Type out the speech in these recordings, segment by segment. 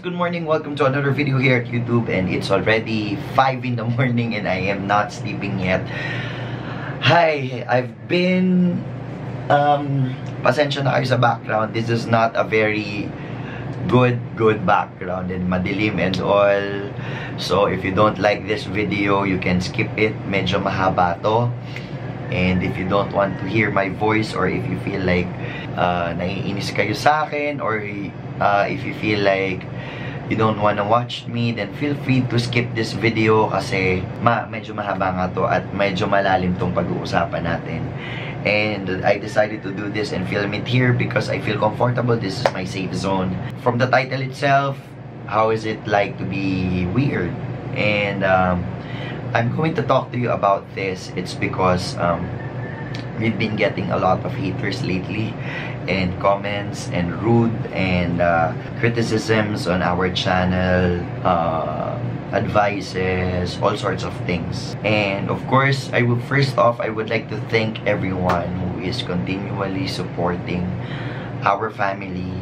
good morning. Welcome to another video here at YouTube, and it's already 5 in the morning and I am not sleeping yet. Hi, I've been pasensya na kayo sa background. This is not a very good background and madilim and all. So if you don't like this video, you can skip it. Medyo mahaba to. And if you don't want to hear my voice, or if you feel like naiinis kayo sa akin, or if you feel like you don't wanna watch me, then feel free to skip this video kasi medyo mahaba nga to at medyo malalim tong pag-uusapan natin. And I decided to do this and film it here because I feel comfortable. This is my safe zone. From the title itself, how is it like to be weird? And I'm going to talk to you about this. It's because we've been getting a lot of haters lately, and comments and rude and criticisms on our channel, advices, all sorts of things. And of course, first off, I would like to thank everyone who is continually supporting our family,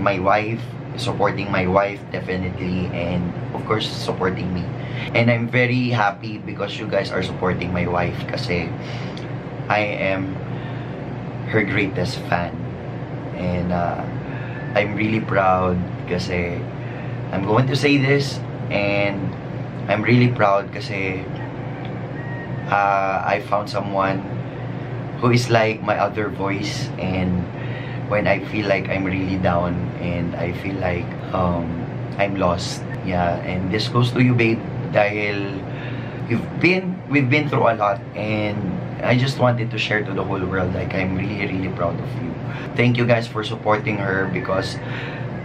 my wife, supporting my wife definitely, and of course supporting me. And I'm very happy because you guys are supporting my wife kasi I am her greatest fan. And I'm really proud kasi I'm going to say this, and I'm really proud kasi I found someone who is like my other voice. And when I feel like I'm really down and I feel like I'm lost, yeah, and this goes to you, babe, dahil we've been through a lot, and I just wanted to share to the whole world, like, I'm really proud of you. Thank you guys for supporting her, because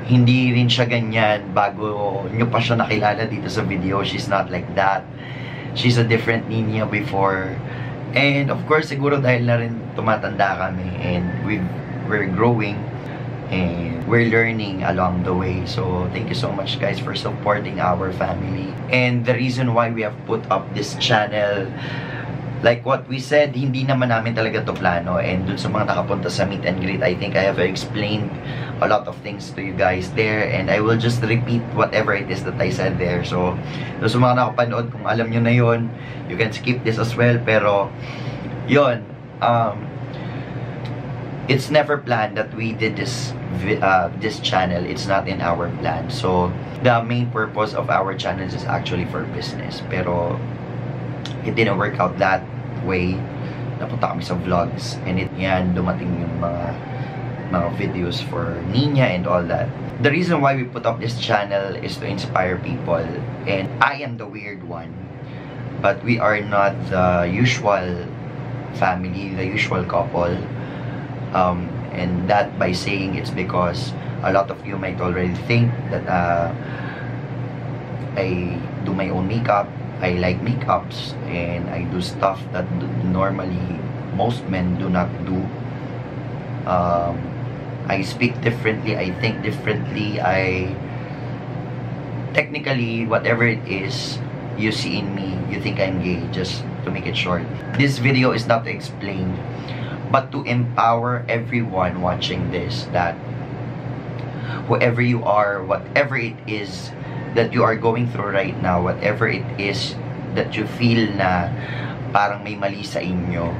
hindi rin siya ganyan bago nyo pa siya nakilala dito sa video. She's not like that. She's a different Nina before. And of course, siguro dahil na rin tumatanda kami, and we're growing and we're learning along the way. So thank you so much, guys, for supporting our family. And the reason why we have put up this channel, like what we said, hindi naman namin talaga to plano. And dun sa mga nakapunta sa meet and greet, I think I have explained a lot of things to you guys there, and I will just repeat whatever it is that I said there. So dun sa mga nakapanood, kung alam nyo na yun, you can skip this as well. Pero yun, it's never planned that we did this channel. It's not in our plan. So the main purpose of our channel is actually for business, pero it didn't work out that way. Napunta kami sa vlogs, and dumating yung mga videos for Nina and all that. The reason why we put up this channel is to inspire people, and I am the weird one, but we are not the usual family, the usual couple. And that by saying it's because a lot of you might already think that I do my own makeup, I like makeups, and I do stuff that normally most men do not do. I speak differently, I think differently, technically, whatever it is you see in me, you think I'm gay, just to make it short. This video is not to explain, but to empower everyone watching this, that whoever you are, whatever it is that you are going through right now, whatever it is that you feel na parang may mali sa inyo,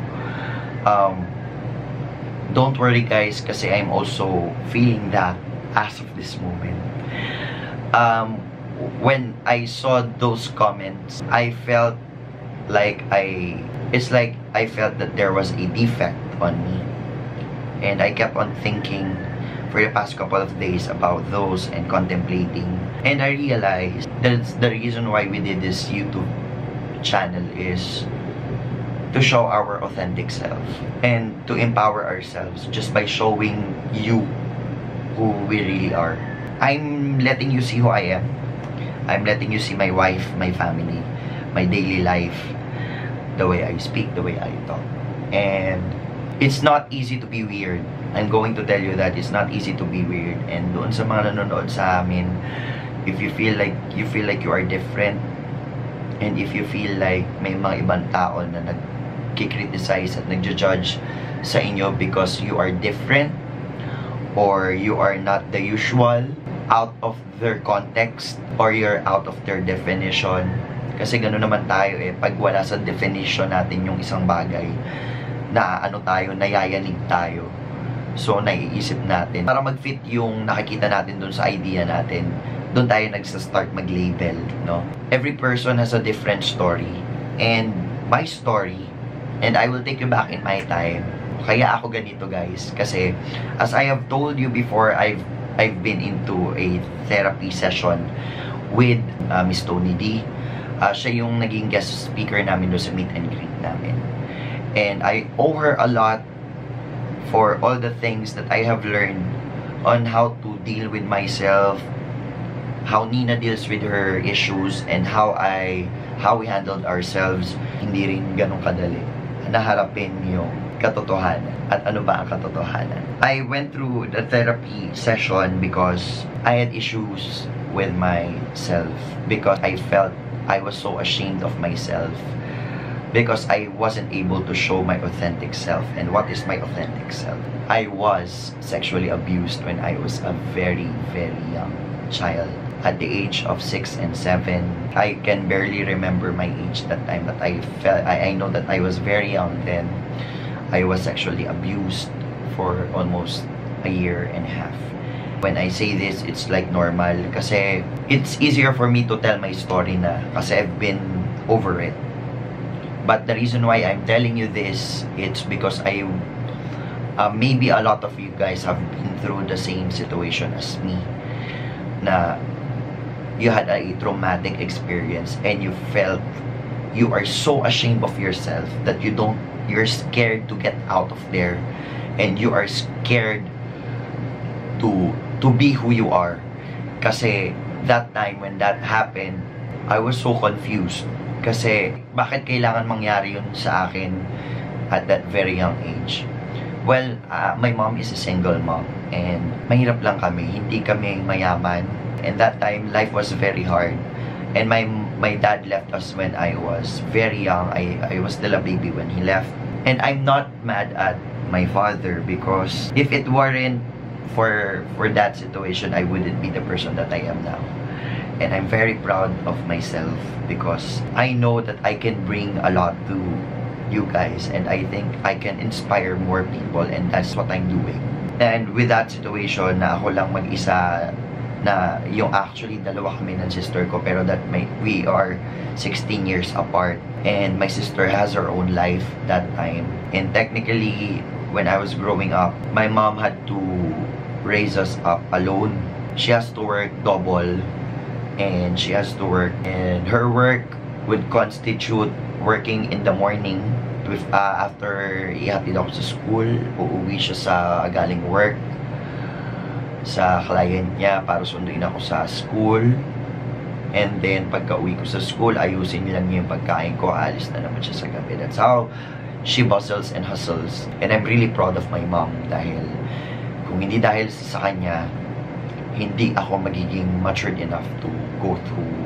don't worry, guys, kasi I'm also feeling that as of this moment. When I saw those comments, I felt like it's like I felt that there was a defect on me, and I kept on thinking for the past couple of days about those and contemplating, and I realized that the reason why we did this YouTube channel is to show our authentic self and to empower ourselves just by showing you who we really are. I'm letting you see who I am. I'm letting you see my wife, my family, my daily life, the way I speak, the way I talk. And it's not easy to be weird. I'm going to tell you that it's not easy to be weird. And doon sa mga nanonood sa amin, if you feel like you are different, and if you feel like may mga ibang tao na nag-criticize at nag-judge sa inyo because you are different, or you are not the usual, out of their context, or you're out of their definition. Kasi gano'n naman tayo eh, pag wala sa definition natin yung isang bagay, na ano tayo, nayayanig tayo. So, naiisip natin, para mag-fit yung nakikita natin dun sa idea natin, dun tayo nagsa-start mag-label, no? Every person has a different story. And my story, and I will take you back in my time, kaya ako ganito guys, kasi as I have told you before, I've been into a therapy session with Miss Tony D. Siya yung naging guest speaker namin doon sa meet and greet namin. And I owe her a lot for all the things that I have learned on how to deal with myself, how Nina deals with her issues, and how we handled ourselves. Hindi rin ganun kadali naharapin yung katotohanan. At ano ba ang katotohanan? I went through the therapy session because I had issues with myself, because I felt I was so ashamed of myself, because I wasn't able to show my authentic self. And what is my authentic self? I was sexually abused when I was a very, very young child. At the age of 6 and 7, I can barely remember my age that time, but I know that I was very young then. I was sexually abused for almost a year and a half. When I say this, it's like normal kasi it's easier for me to tell my story na kasi I've been over it. But the reason why I'm telling you this, it's because maybe a lot of you guys have been through the same situation as me, na you had a traumatic experience and you felt you are so ashamed of yourself that you're scared to get out of there, and you are scared to be who you are. Kasi that time when that happened, I was so confused. Kasi bakit kailangan mangyari yun sa akin at that very young age? Well, my mom is a single mom and mahirap lang kami. Hindi kami mayaman. And that time, life was very hard. And my dad left us when I was very young. I was still a baby when he left. And I'm not mad at my father, because if it weren't for that situation, I wouldn't be the person that I am now. And I'm very proud of myself because I know that I can bring a lot to you guys, and I think I can inspire more people, and that's what I'm doing. And with that situation na ako lang mag-isa, na yung actually dalawa kami ng sister ko, pero that we are 16 years apart, and my sister has her own life that time. And technically, when I was growing up, my mom had to raise us up alone. She has to work double, and she has to work, and her work would constitute working in the morning after ihatid ako sa school, uuwi siya sa galing work sa client niya para sunduin ako sa school. And then pagka uwi ko sa school, ayusin lang niya yung pagkain ko, alis na naman siya sa gabi. That's how she bustles and hustles. And I'm really proud of my mom, dahil kung hindi dahil sa kanya, hindi ako magiging matured enough to go through,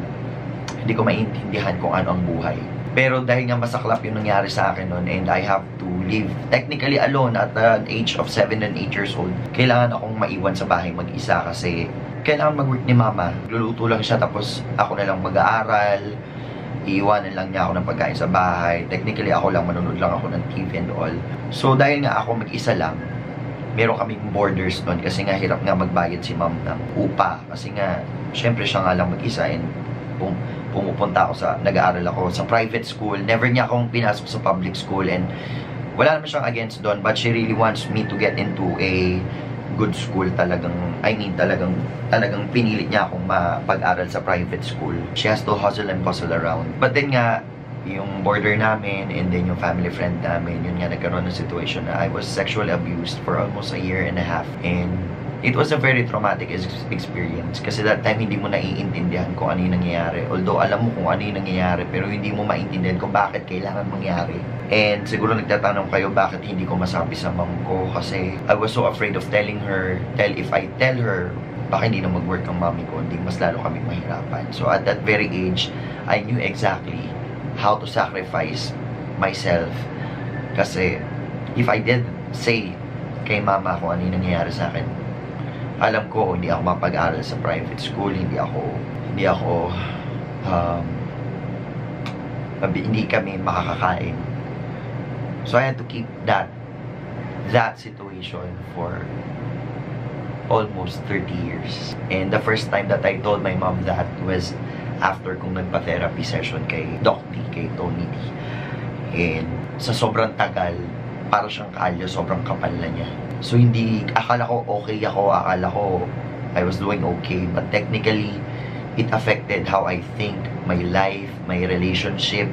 hindi ko maintindihan kung ano ang buhay. Pero dahil nga masaklap yung nangyari sa akin noon, and I have to live technically alone at an age of 7 and 8 years old, kailangan akong maiwan sa bahay mag-isa kasi kailangan mag-work ni mama. Luluto lang siya, tapos ako na lang mag-aaral, iiwanan lang niya ako ng pagkain sa bahay. Technically ako lang, manonood lang ako ng TV and all. So dahil nga ako mag-isa lang, meron kaming borders noon kasi nga hirap nga magbayad si mom ng upa. Kasi nga, syempre siya nga lang mag-isa, and pumupunta ako nag-aaral ako sa private school. Never niya akong pinasok sa public school, and wala naman siyang against doon, but she really wants me to get into a good school. Talagang pinilit niya akong mapag-aral sa private school. She has to hustle and bustle around. But then nga, yung border namin, and then yung family friend namin, yun nga, nagkaroon ng situation na I was sexually abused for almost a year and a half. And it was a very traumatic experience kasi that time hindi mo naiintindihan kung ano yung nangyayari. Although alam mo kung ano yung nangyayari, pero hindi mo maintindihan kung bakit kailangan mangyari. And siguro nagtatanong kayo bakit hindi ko masabi sa mom ko, kasi I was so afraid of telling her. If I tell her, baka hindi na mag-work ang mommy ko, hindi mas lalo kami mahirapan. So at that very age, I knew exactly how to sacrifice myself. Kasi if I did say kay mama kung ano yung nangyayari sa akin, Alam ko, hindi ako mapag-aral sa private school, hindi kami makakakain. So I had to keep that situation for almost 30 years. And the first time that I told my mom that was after kong nagpa-therapy session kay Doc D, kay Tony D. And sa sobrang tagal, para siyang kalyo, sobrang kapal na niya. So akala ko okay ako, akala ko I was doing okay, but technically, it affected how I think, my life, my relationship,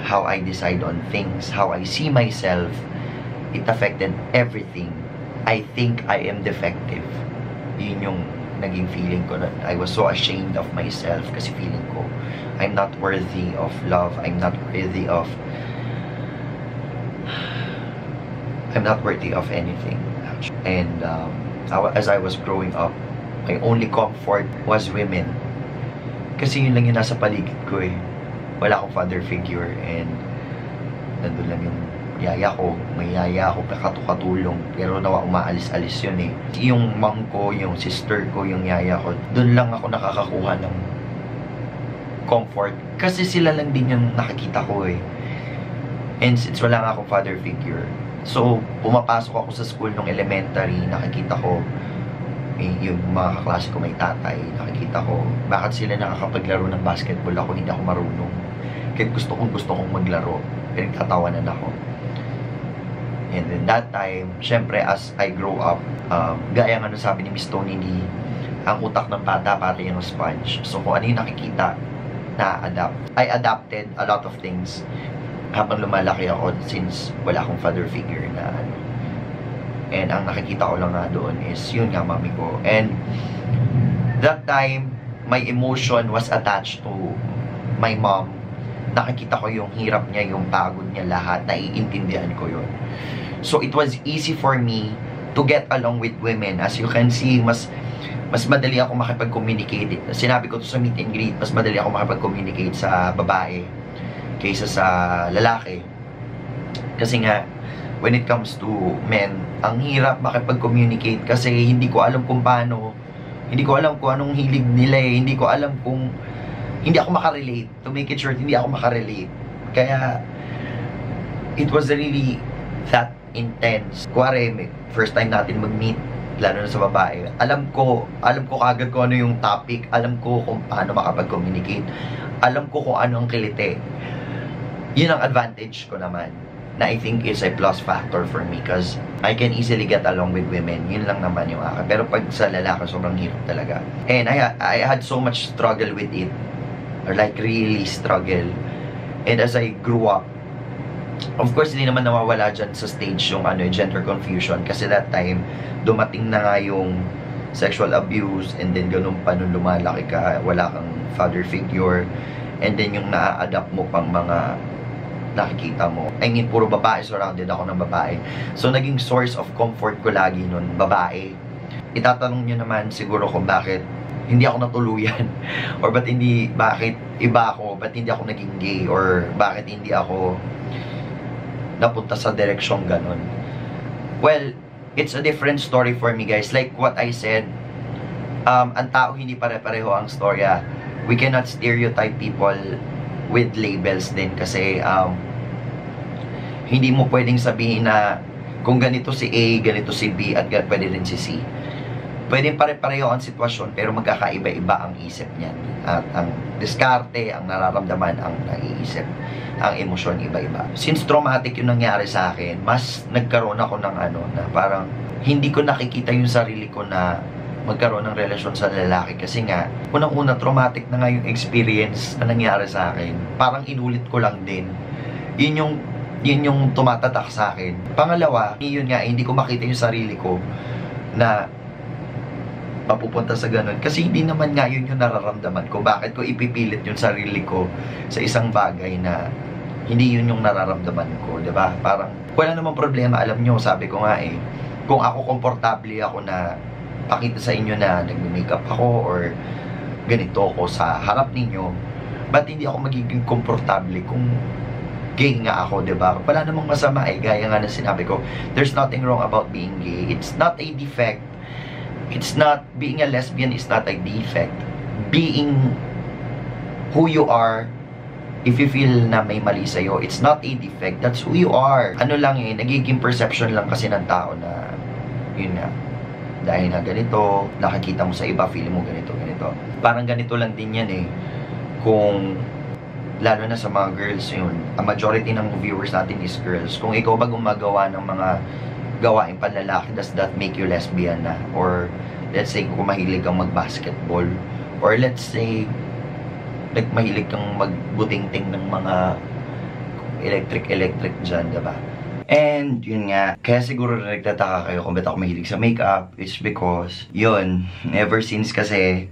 how I decide on things, how I see myself. It affected everything. I think I am defective. Yun yung naging feeling ko, na I was so ashamed of myself kasi feeling ko I'm not worthy of love, I'm not worthy of anything, actually. And as I was growing up, my only comfort was women. Kasi yun lang yung nasa paligid ko eh. Wala akong father figure, and nandun lang yung yaya ko. May yaya ako, katulong. Pero nawa umaalis-alis yun eh. Yung mom ko, yung sister ko, yung yaya ko, dun lang ako nakakakuha ng comfort. Kasi sila lang din yung nakikita ko eh. And since wala nga akong father figure, so pumapasok ako sa school nung elementary, nakikita ko yung mga kaklase ko may tatay, nakikita ko bakit sila nakakapaglaro ng basketball, ako hindi ako marunong. Kahit gusto kong maglaro, pinagtatawanan ako. And then that time, syempre as I grow up, gaya nga sabi ni Miss Tony D, ang utak ng bata para yung sponge. So kung ano yung nakikita, na-adapt. I adapted a lot of things habang lumalaki ako, since wala akong father figure na ano. And ang nakikita ko lang nga doon is yun nga, mami ko. And that time, my emotion was attached to my mom. Nakikita ko yung hirap niya, yung pagod niya, lahat. Naiintindihan ko yun. So it was easy for me to get along with women. As you can see, mas madali ako makipag-communicate. Sinabi ko to sa meet and greet, mas madali ako makipag-communicate sa babae kaysa sa lalaki. Kasi nga, when it comes to men, ang hirap makipag-communicate kasi hindi ko alam kung paano. Hindi ko alam kung anong hilig nila eh. Hindi ko alam kung... Hindi ako makarelate. To make it short, hindi ako makarelate. Kaya, it was really that intense. Kuwari, first time natin mag-meet, lalo na sa babae. Alam ko kagad kung ano yung topic. Alam ko kung paano makapag-communicate. Alam ko kung ano ang kilite. Yun ang advantage ko naman, na I think is a plus factor for me because I can easily get along with women. Yun lang naman yung akin. Pero pag sa lalaki, sobrang hirap talaga. And I had so much struggle with it. Or like really struggle. And as I grew up, of course, hindi naman nawawala dyan sa stage yung gender confusion. Kasi that time, dumating na nga yung sexual abuse, and then ganun pa nung lumalaki ka, wala kang father figure, and then yung na-adapt mo pang mga nakikita mo. I mean, puro babae, surrounded ako ng babae. So, naging source of comfort ko lagi nun, babae. Itatanong nyo naman siguro kung bakit hindi ako natuluyan, or bakit iba ako, bakit hindi ako naging gay, or bakit hindi ako napunta sa direksyong ganun. Well, it's a different story for me, guys. Like what I said, ang tao hindi pare-pareho ang storya. We cannot stereotype people with labels din kasi hindi mo pwedeng sabihin na kung ganito si A, ganito si B, at pwede rin si C. Pwedeng pare-pareho ang sitwasyon, pero magkakaiba-iba ang isip niyan. At ang diskarte, ang nararamdaman, ang naiisip, ang emosyon, iba-iba. Since traumatic yung nangyari sa akin, mas nagkaroon ako ng na parang hindi ko nakikita yung sarili ko na magkaroon ng relasyon sa lalaki. Kasi nga, unang-una, traumatic na nga yung experience na nangyari sa akin. Parang inulit ko lang din. Yun yung tumatatak sa akin. Pangalawa, yun nga, hindi ko makita yung sarili ko na mapupunta sa ganun. Kasi hindi naman nga yun yung nararamdaman ko. Bakit ko ipipilit yung sarili ko sa isang bagay na hindi yun yung nararamdaman ko, diba? Parang, wala namang problema. Alam nyo, sabi ko nga eh, kung ako komportable ako na pakita sa inyo na nagme-makeup ako or ganito ako sa harap ninyo, ba't hindi ako magiging komportable kung gay nga ako, diba? Wala namang masama eh. Gaya nga na sinabi ko, there's nothing wrong about being gay. It's not a defect. It's not, being a lesbian is not a defect. Being who you are, if you feel na may mali sa'yo, it's not a defect. That's who you are. Ano lang nagiging perception lang kasi ng tao na, yun nga, dahil nga ganito, nakikita mo sa iba, feeling mo ganito. Parang ganito lang din yan kung, lalo na sa mga girls yun, ang majority ng viewers natin is girls. Kung ikaw ba gumagawa ng mga gawain panlalaki, does that make you lesbian na? Or, let's say, kung mahilig kang mag-basketball, or let's say, like mahilig kang magbutingting ng mga electric dyan, diba? And, yun nga, kaya siguro nagtataka kayo kung ba't ako mahilig sa makeup. It's because, yun, ever since kasi,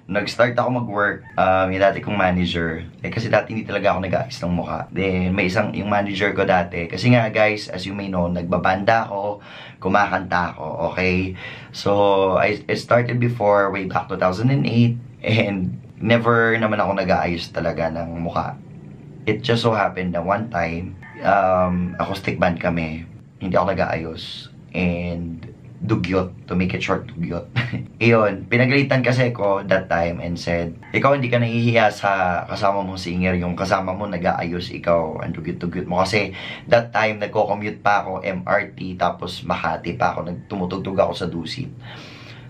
nag-start ako mag-work, yung dati kong manager, kasi dati hindi talaga ako nag-aayos ng mukha. Then, yung manager ko dati, kasi nga guys, as you may know, nagbabanda ako, kumakanta ako, okay? So, I started before, way back 2008, and never naman ako nag-aayos talaga ng mukha. It just so happened na one time, acoustic band kami, hindi ako nag-aayos, and dugyot, to make it short, dugyot. Iyon, pinagalitan kasi ko that time and said, ikaw hindi ka nahihiya sa kasama mong singer, yung kasama mo nag-aayos, ikaw ang dugyot-dugyot mo. Kasi that time, nagko-commute pa ako, MRT, tapos Makati pa ako, tumutugtog ako sa Dusit.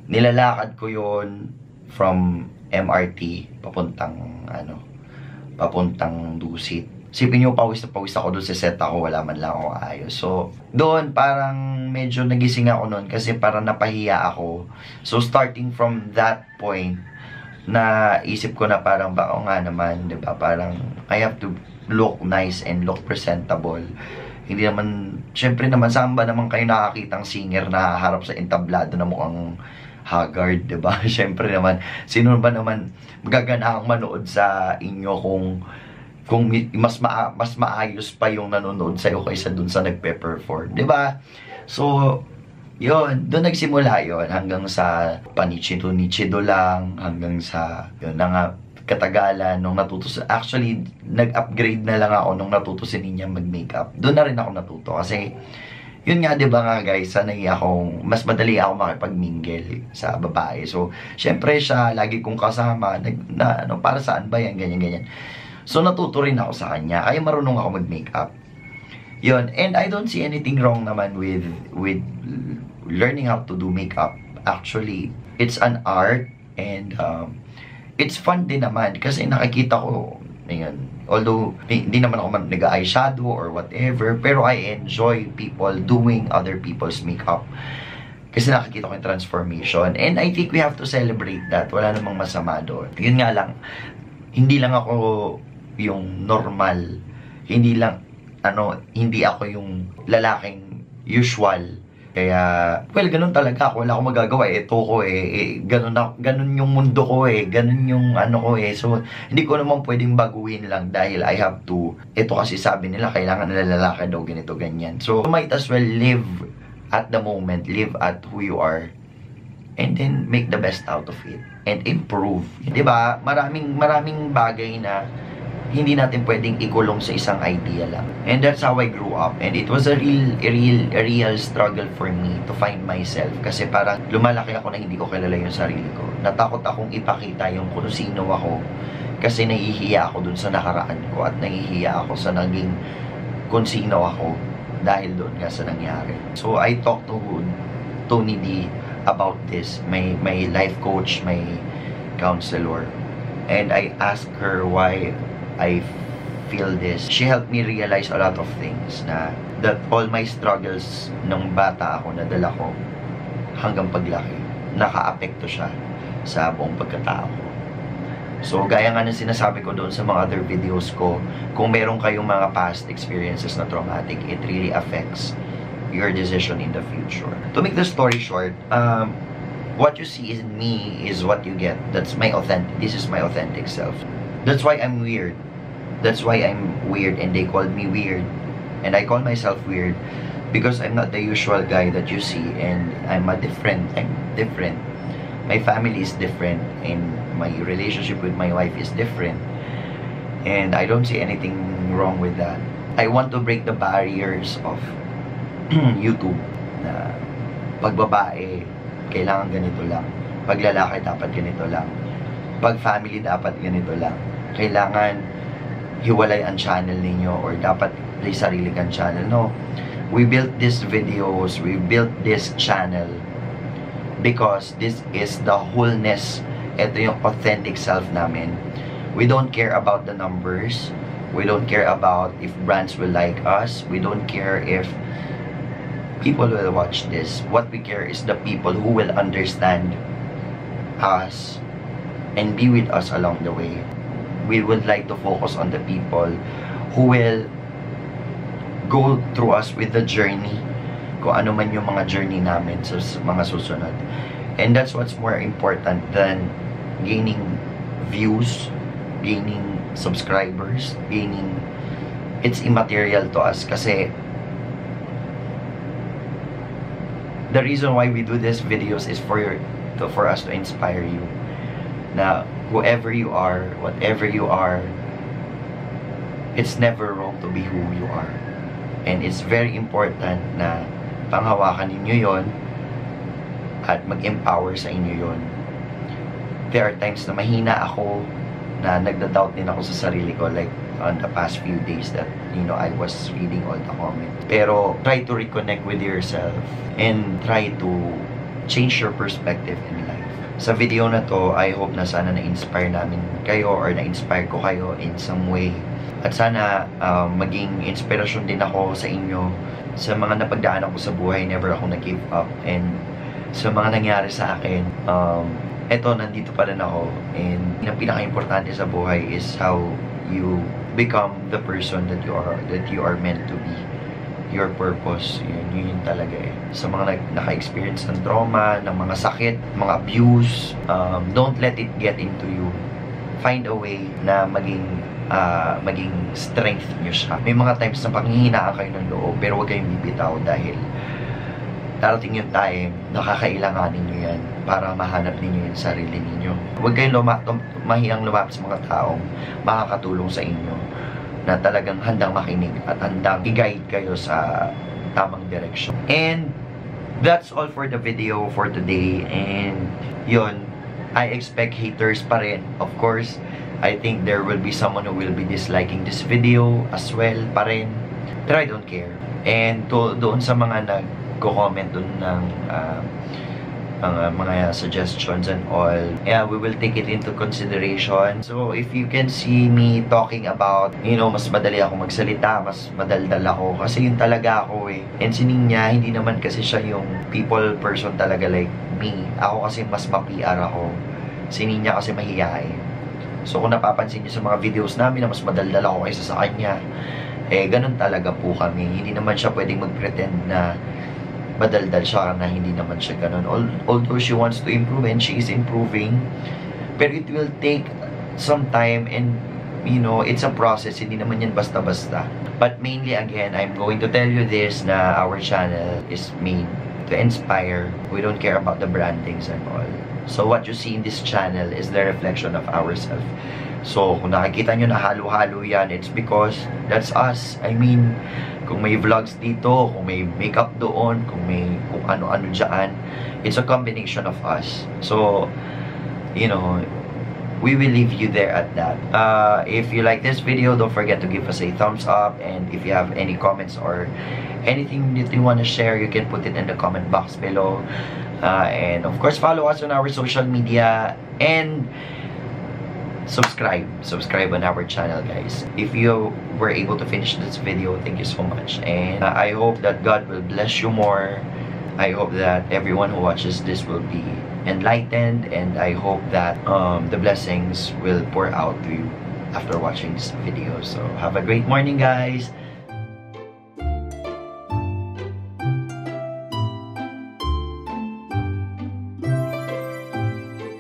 Nilalakad ko yon from MRT papuntang Dusit. Sipin nyo, pawis na pawis ako doon sa set ako, wala man lang ako ayos. So, doon parang medyo nagising ako noon kasi parang napahiya ako. So, starting from that point, na isip ko na parang baka nga naman, diba? Parang I have to look nice and look presentable. Hindi naman, syempre naman, saan ba naman kayo nakakitang singer na harap sa entablado na mukhang haggard, diba? Syempre naman, sino ba naman magaganahang manood sa inyo kung mas maayos pa yung nanonood sa'yo kaysa dun sa nagpe-perform, diba? So, yun, doon nagsimula yun hanggang sa panichido lang, hanggang sa, yun na nga, katagalan, nung natuto actually, nag-upgrade na lang ako nung natuto si Ninya mag-makeup. Doon na rin ako natuto kasi, yun nga, diba nga guys, sanay akong, mas madali ako makipag-mingle sa babae. So, syempre siya, lagi kong kasama, para saan ba yan, ganyan. So, natuto rin ako sa kanya. Kaya marunong ako mag-makeup. Yun. And I don't see anything wrong naman with learning how to do makeup. Actually, it's an art. And it's fun din naman. Kasi nakikita ko, ayan, although, hindi naman ako nag-eyeshadow or whatever. Pero I enjoy people doing other people's makeup. Kasi nakikita ko yung transformation. And I think we have to celebrate that. Wala namang masama doon. Yun nga lang, hindi lang ako yung normal, hindi ako yung lalaking usual. Kaya, well, ganun talaga ako, wala akong magagawa, ito ko ganun yung mundo ko ganun yung ko so, hindi ko naman pwedeng baguhin lang dahil I have to, ito kasi sabi nila, kailangan nila lalaki daw, ganito, ganyan. So, you might as well live at the moment, live at who you are, and then make the best out of it, and improve. Diba? Maraming bagay na hindi natin pwedeng ikulong sa isang idea lang. And that's how I grew up. And it was a real struggle for me to find myself. Kasi parang lumalaki ako na hindi ko kilala yung sarili ko. Natakot akong ipakita yung kung sino ako. Kasi nahihiya ako dun sa nakaraan ko. At nahihiya ako sa naging kung sino ako. Dahil doon nga sa nangyari. So I talked to Tony D about this. My life coach, my counselor. And I asked her why I feel this. She helped me realize a lot of things that all my struggles nung bata ako, nadala ko hanggang paglaki, naka-apekto siya sa buong pagkatao ko. So, gaya nga ng sinasabi ko doon sa mga other videos ko, kung meron kayong mga past experiences na traumatic, it really affects your decision in the future. To make the story short, what you see in me is what you get. This is my authentic self. That's why I'm weird. That's why I'm weird and they called me weird. And I call myself weird because I'm not the usual guy that you see, and I'm different. My family is different and my relationship with my wife is different. And I don't see anything wrong with that. I want to break the barriers of YouTube na pagbabae, kailangan ganito lang. Pag lalaki, dapat ganito lang. Pag family, dapat ganito lang. Kailangan hiwalay ang channel ninyo or dapat may sarili kang channel. No. We built these videos, we built this channel because this is the wholeness. Ito yung authentic self namin. We don't care about the numbers. We don't care about if brands will like us. We don't care if people will watch this. What we care is the people who will understand us and be with us along the way. We would like to focus on the people who will go through us with the journey, kung ano man yung mga journey namin sa mga susunod. And that's what's more important than gaining views, gaining subscribers, gaining, it's immaterial to us kasi the reason why we do these videos is for us to inspire you. Na whoever you are, whatever you are, it's never wrong to be who you are. And it's very important na panghawakan ninyo yon at mag-empower sa inyo yon. There are times na mahina ako, na nagda-doubt din ako sa sarili ko, like on the past few days that, you know, I was reading all the comments. Pero try to reconnect with yourself and try to change your perspective in life. Sa video na to, I hope na sana na-inspire namin kayo or na-inspire ko kayo in some way. At sana maging inspirasyon din ako sa inyo sa mga napagdaanan ko sa buhay. Never ako nag-give up. And sa mga nangyari sa akin, eto, nandito pa rin ako. And ang pinaka-importante sa buhay is how you become the person that you are meant to be. Your purpose. Yun talaga eh. Sa mga naka-experience ng trauma, ng mga sakit, mga abuse, don't let it get into you. Find a way na maging strength nyo siya. May mga times na panghihinaan kayo ng loob, pero huwag kayong bibitaw dahil darating yung time na kakailanganin nyo yan para mahanap ninyo yung sarili ninyo. Huwag kayong mahiyang lumapit sa mga taong makakatulong sa inyo na talagang handang makinig at handang i-guide kayo sa tamang direction. And that's all for the video for today. And yun, I expect haters pa rin. Of course, I think there will be someone who will be disliking this video as well pa rin. Pero I don't care. And doon sa mga nagko-comment doon ng mga suggestions and all, yeah, we will take it into consideration. So if you can see me talking about, you know, mas madali ako magsalita, mas madaldal ako kasi yun talaga ako eh. And si Ninya, hindi naman kasi siya yung people person talaga like me. Ako kasi mas ma-PR ako. Si Ninya kasi mahihain. So kung napapansin niyo sa mga videos namin na mas madaldal ako kaysa sa kanya, eh ganun talaga po kami. Hindi naman siya pwedeng mag-pretend na madaldal siya na hindi naman siya ganun. Although she wants to improve and she is improving, pero it will take some time and, you know, it's a process. Hindi naman yan basta-basta. But mainly, again, I'm going to tell you this na our channel is made to inspire. We don't care about the brandings and all. So what you see in this channel is the reflection of ourselves. So kung nakikita nyo na halo-halo yan, it's because that's us. I mean, kung may vlogs dito, kung may makeup doon, kung ano-ano dyan, it's a combination of us. So, you know, we will leave you there at that. If you like this video, don't forget to give us a thumbs up. And if you have any comments or anything that you want to share, you can put it in the comment box below. And of course, follow us on our social media and subscribe on our channel, guys. If you were able to finish this video, thank you so much. And I hope that God will bless you more. I hope that everyone who watches this will be enlightened, and I hope that the blessings will pour out to you after watching this video. So have a great morning, guys.